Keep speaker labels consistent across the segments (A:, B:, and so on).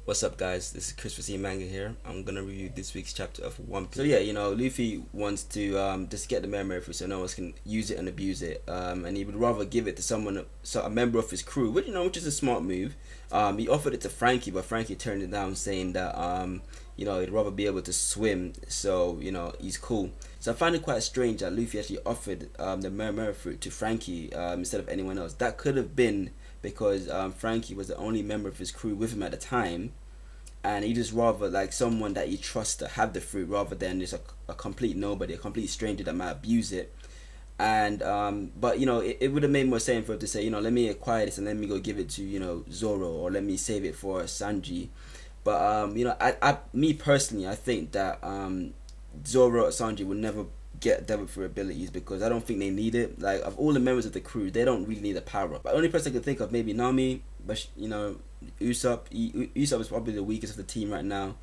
A: What's up, guys? This is Chris for Manga here. I'm gonna review this week's chapter of One Piece. So yeah, Luffy wants to just get the memory fruit so no one can use it and abuse it, and he would rather give it to someone, a member of his crew, which is a smart move. He offered it to Frankie, but Frankie turned it down, saying that he'd rather be able to swim, so he's cool. So I find it quite strange that Luffy actually offered the memory fruit to Frankie instead of anyone else. That could have been because Frankie was the only member of his crew with him at the time, and he just rather like someone that he trusts to have the fruit rather than just a complete nobody, a complete stranger that might abuse it. And but it would have made more sense for him to say, let me acquire this and let me go give it to Zoro, or let me save it for Sanji. But me personally, I think that Zoro or Sanji will never get devil fruit abilities because I don't think they need it. Like, of all the members of the crew, they don't really need a power up. The only person I can think of, maybe Nami, but Usopp. Usopp is probably the weakest of the team right now,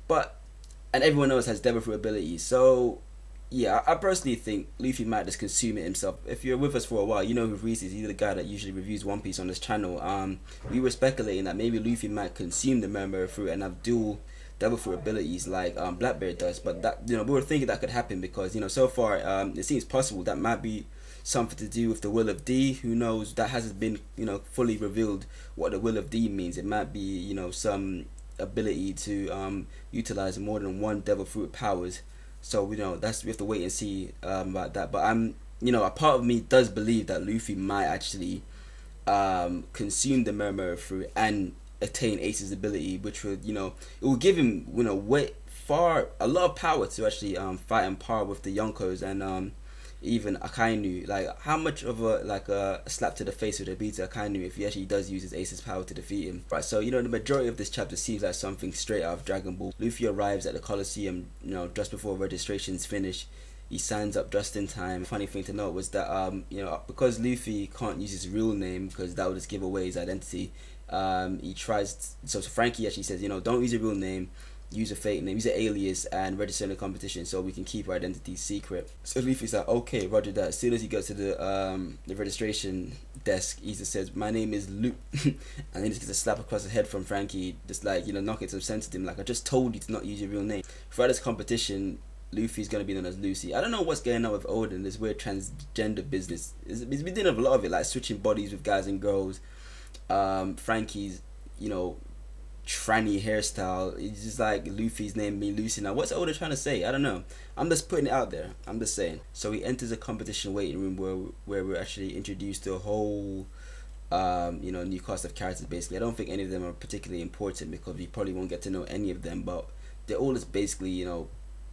A: and everyone else has devil fruit abilities. So yeah, I personally think Luffy might just consume it himself. If you're with us for a while, you know who Reese is. He's the guy that usually reviews One Piece on this channel. We were speculating that maybe Luffy might consume the memory fruit and have dual devil fruit abilities like Blackbeard does, but that we were thinking that could happen because so far it seems possible that might be something to do with the will of D. Who knows? That hasn't been fully revealed what the will of D means. It might be some ability to utilize more than one devil fruit powers. So we have to wait and see about that. But a part of me does believe that Luffy might actually consume the memory fruit and attain Ace's ability, which would it will give him a lot of power to actually fight in par with the Yonkos and even Akainu. Like, how much of a slap to the face would it be to Akainu if he actually does use his Ace's power to defeat him? Right, so the majority of this chapter seems like something straight out of Dragon Ball. Luffy arrives at the Colosseum just before registrations finish. He signs up just in time. Funny thing to note was that because Luffy can't use his real name because that would just give away his identity, he tries so Frankie actually says, don't use your real name, use a fake name, use an alias, and register in the competition so we can keep our identity secret. So Luffy's like, okay, roger that. As soon as he goes to the registration desk, he just says, my name is Luke, and then he just gets a slap across the head from Frankie, just like knocking some sense into him, like, I just told you to not use your real name. Throughout this competition, Luffy's gonna be known as Lucy. I don't know what's going on with Oden, this weird transgender business. He's been doing a lot of it, like switching bodies with guys and girls. Frankie's tranny hairstyle. It's just like Luffy's name being Lucy. Now what's Oda trying to say? I don't know. I'm just putting it out there. I'm just saying. So he enters a competition waiting room where we're actually introduced to a whole new cast of characters. Basically, I don't think any of them are particularly important because we probably won't get to know any of them, but they're all just basically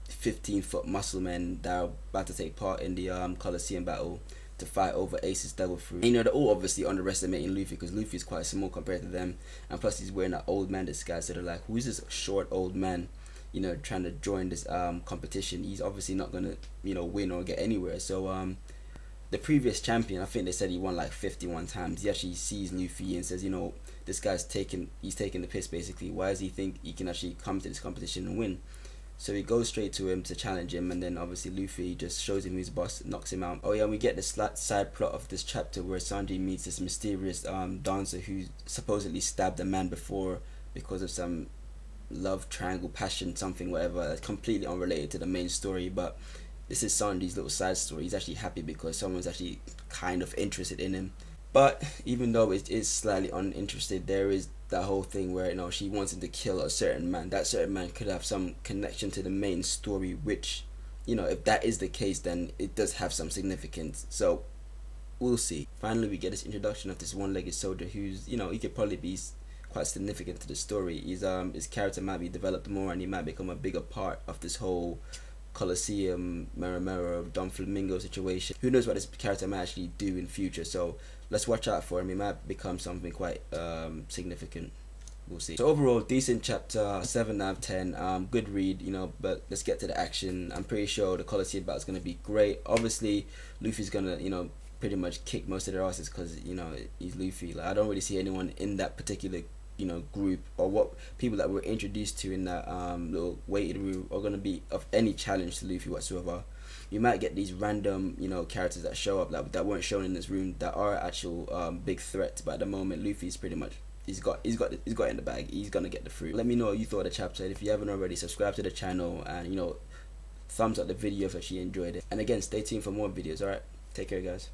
A: 15-foot muscle men that are about to take part in the Colosseum battle to fight over Ace's devil fruit. And, they're all obviously underestimating Luffy because Luffy is quite small compared to them, and plus he's wearing that old man disguise, so they're like, who is this short old man trying to join this competition? He's obviously not gonna win or get anywhere. So the previous champion, I think they said he won like 51 times. He actually sees Luffy and says, this guy's taking the piss basically. Why does he think he can actually come to this competition and win? So he goes straight to him to challenge him, and then obviously Luffy just shows him who's boss, knocks him out. Oh yeah, and we get this side plot of this chapter where Sanji meets this mysterious dancer who supposedly stabbed a man before because of some love triangle, passion, something, whatever. That's completely unrelated to the main story, but this is Sanji's little side story. He's actually happy because someone's actually kind of interested in him. But even though it is slightly uninterested, there is that whole thing where she wants him to kill a certain man. That certain man could have some connection to the main story, which if that is the case, then it does have some significance. So we'll see. Finally, we get this introduction of this one-legged soldier who's he could probably be quite significant to the story. His character might be developed more, and he might become a bigger part of this whole Colosseum, Mera, Don Flamingo situation. Who knows what this character might actually do in future, so let's watch out for him. He might become something quite significant. We'll see. So overall, decent chapter, 7 out of 10. Good read, but let's get to the action. I'm pretty sure the Colosseum battle is going to be great. Obviously, Luffy's going to, pretty much kick most of their asses because, he's Luffy. Like, I don't really see anyone in that particular group, or what people that we're introduced to in that little waiting room are going to be of any challenge to Luffy whatsoever. You might get these random characters that show up that weren't shown in this room that are actual big threats, but at the moment Luffy is pretty much he's got it in the bag. He's gonna get the fruit. Let me know what you thought of the chapter, and if you haven't already, subscribe to the channel, and thumbs up the video if you enjoyed it. And again, stay tuned for more videos. Alright, take care guys.